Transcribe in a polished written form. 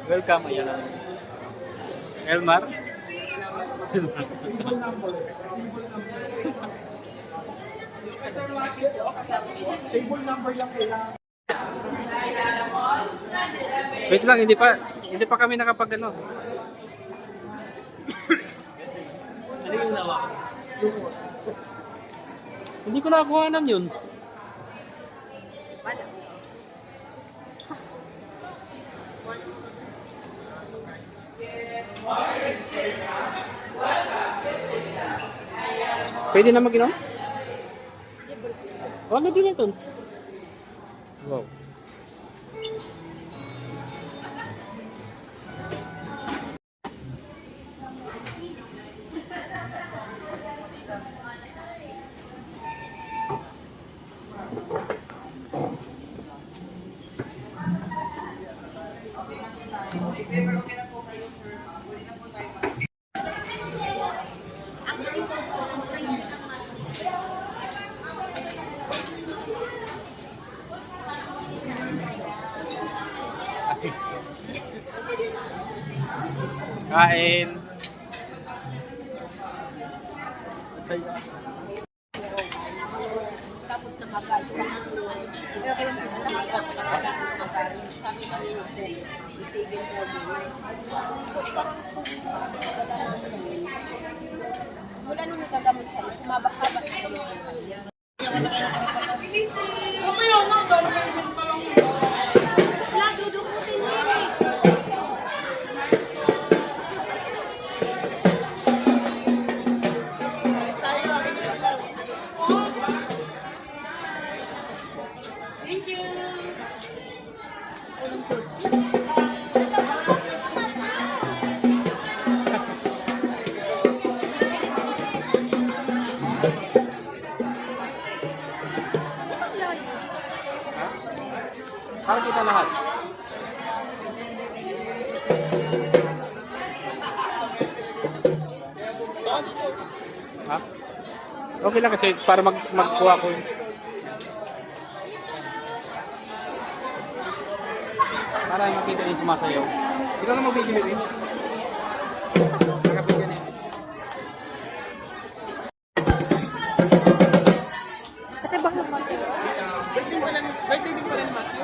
Welcome, ayan na. Elmar. Table number lang kailangan. Wait lang, hindi pa kami nakapag ano. Ano yung nawa? Hindi ko nakakuhanan yun. Pwede na mag-inom? Oh, libre na ito. Wow. Kain. Tapos na magagawa sabi kami itigil po wala nung nagagamit kami, kumabak-habak na kami. Para kita lahat. Ha? Okay lang kasi para magkuha ko yun. Para makita yung sumasayaw. Ikaw na magbibigay din. Nakapit yan eh. Kasi baka naman. Birthday din pala ni Matthew.